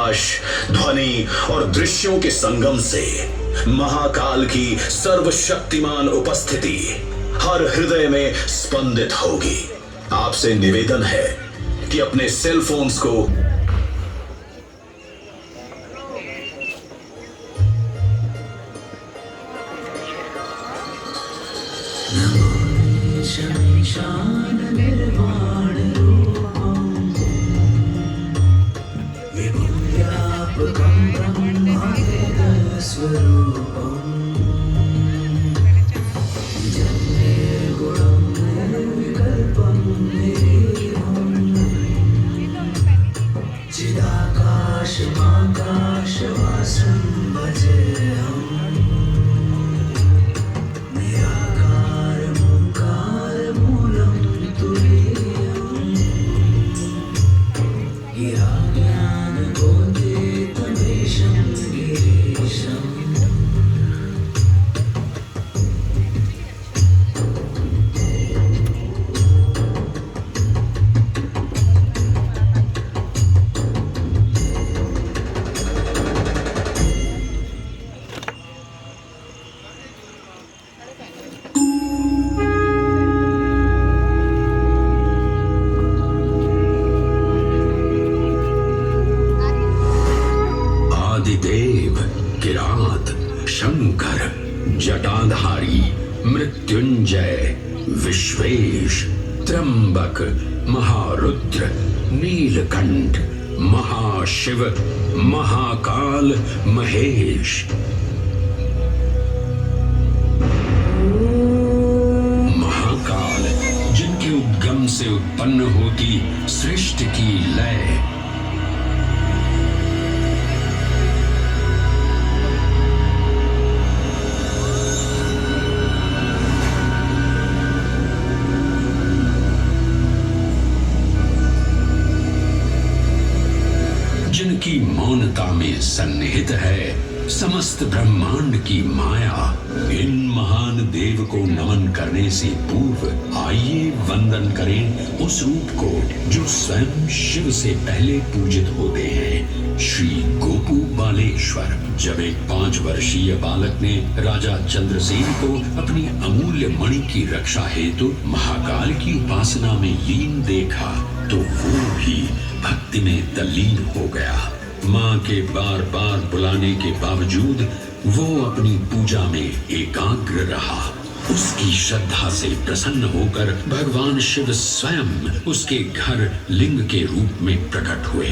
प्रकाश, ध्वनि और दृश्यों के संगम से महाकाल की सर्वशक्तिमान उपस्थिति हर हृदय में स्पंदित होगी। आपसे निवेदन है कि अपने सेल फोन्स को आदिदेव, किरात, शंकर, जटाधारी, मृत्युंजय, विश्वेश, त्र्यंबक, महारुद्र, नीलकंठ, महाशिव, महाकाल, महेश। महाकाल जिनके उद्गम से उत्पन्न होती सृष्टि की लय, जिनकी मौनता में सन्निहित है समस्त ब्रह्मांड की माया। इन महान देव को नमन करने से पूर्व आइए वंदन करें उस रूप को जो स्वयं शिव से पहले पूजित होते हैं, श्री गोपू बालेश्वर। जब एक 5 वर्षीय बालक ने राजा चंद्रसेन को अपनी अमूल्य मणि की रक्षा हेतु महाकाल की उपासना में लीन देखा तो वो भी भक्ति में तल्लीन हो गया। माँ के बार बार बुलाने के बावजूद वो अपनी पूजा में एकाग्र रहा। उसकी श्रद्धा से प्रसन्न होकर भगवान शिव स्वयं उसके घर लिंग के रूप में प्रकट हुए।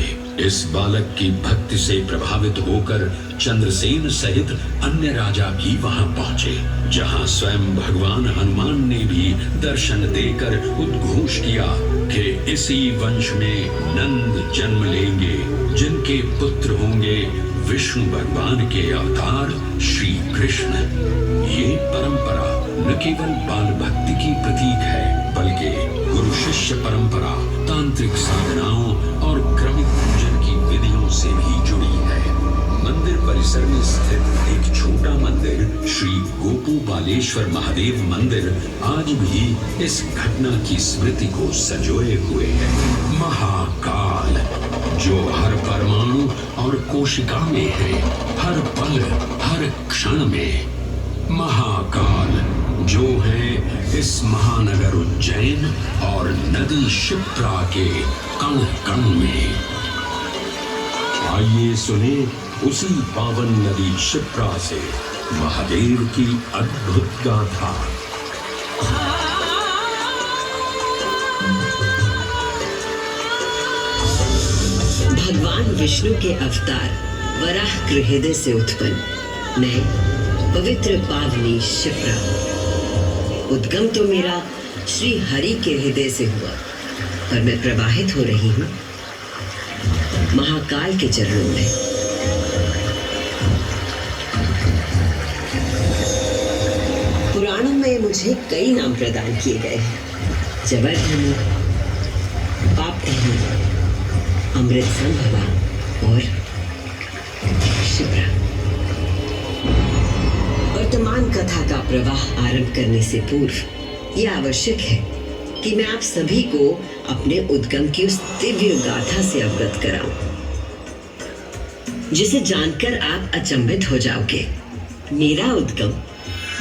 इस बालक की भक्ति से प्रभावित होकर चंद्रसेन सहित अन्य राजा भी वहां पहुंचे, जहां स्वयं भगवान हनुमान ने भी दर्शन देकर उद्घोष किया कि इसी वंश में नंद जन्म लेंगे, जिनके पुत्र होंगे विष्णु भगवान के अवतार श्री कृष्ण। ये परंपरा न केवल बाल भक्ति की प्रतीक है, बल्कि गुरु शिष्य परंपरा, तांत्रिक साधनाओं और क्रमिक पूजन की विधियों से भी जुड़ी है। मंदिर परिसर में स्थित एक छोटा मंदिर श्री गोपू बालेश्वर महादेव मंदिर आज भी इस घटना की स्मृति को संजोए हुए है। महाकाल जो हर परमाणु और कोशिका में है, हर पल हर क्षण में। महाकाल जो है इस महानगर उज्जैन और नदी क्षिप्रा के कण कण में। आइए सुने उसी पावन नदी क्षिप्रा से महादेव की अद्भुत गाथा। भगवान विष्णु के अवतार वराह हृदय से उत्पन्न मैं पवित्र पावनी क्षिप्रा। उद्गम तो मेरा श्री हरि के हृदय से हुआ, पर मैं प्रवाहित हो रही हूँ महाकाल के चरणों में। पुराणों में मुझे कई नाम प्रदान किए गए हैं, जबरधनी, पापधनी, अमृत संभवा और क्षिप्रा। वर्तमान कथा का प्रवाह आरंभ करने से पूर्व यह आवश्यक है कि मैं आप सभी को अपने उद्गम की उस दिव्य गाथा से अवगत कराऊं। जिसे जानकर आप अचंभित हो जाओगे। मेरा उद्गम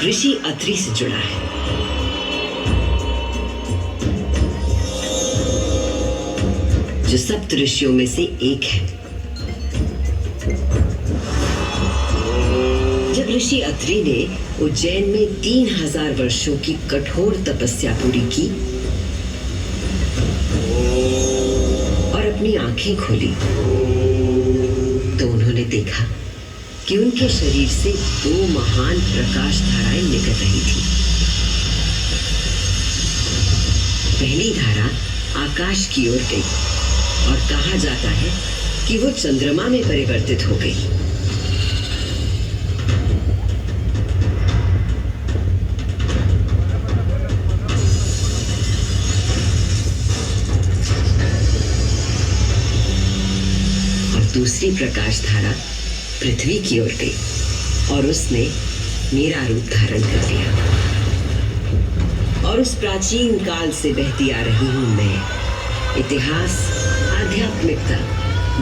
ऋषि अत्रि से जुड़ा है। जो सप्त ऋषियों में से एक है। जब ऋषि अत्रि ने उज्जैन में 3000 वर्षों की कठोर तपस्या पूरी की और अपनी आंखें खोली, तो उन्होंने देखा कि उनके शरीर से 2 महान प्रकाश धाराएं निकल रही थी। पहली धारा आकाश की ओर गई और कहा जाता है कि वो चंद्रमा में परिवर्तित हो गई। और दूसरी प्रकाश धारा पृथ्वी की ओर गई और उसने मेरा रूप धारण कर लिया। और उस प्राचीन काल से बहती आ रही हूं मैं, इतिहास, आध्यात्मिकता,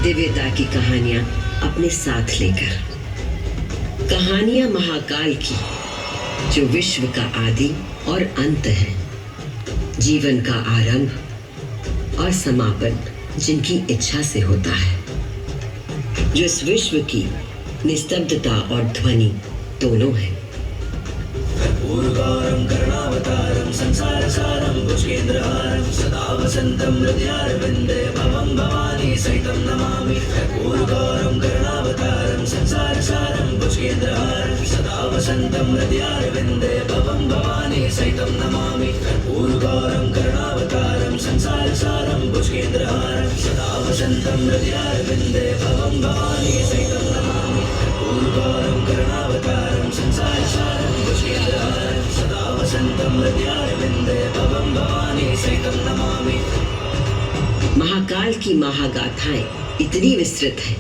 दिव्यता की कहानियां अपने साथ लेकर। कहानियां महाकाल की, जो विश्व का आदि और अंत है, जीवन का आरंभ और समापन जिनकी इच्छा से होता है, जो इस विश्व की निस्तब्धता और ध्वनि दोनों है। कर्पूरगौरं करुणावतारं संसारसारं भुजगेन्द्रहारं सदा वसन्तं हृदयारविन्दे भवं भवानी सहितं नमामि। कर्पूरगौरं करुणावतारं संसारसारं भुजगेन्द्रहारं सदा वसन्तं हृदयारविन्दे भवं भवानी सहितं नमामि। कर्पूरगौरं करुणावतारं संसारसारं भुजगेन्द्रहारं सदा वसन्तं हृदयारविन्दे भवं भवानी सहितं नमामि। कर्पूरगौरं करुणावतारं संसारसारं भुजगेन्द्रहारं सदा वसन्तं हृदयारविन्दे भवं भवानी सहितं नमामि। महाकाल की महागाथाएं इतनी विस्तृत है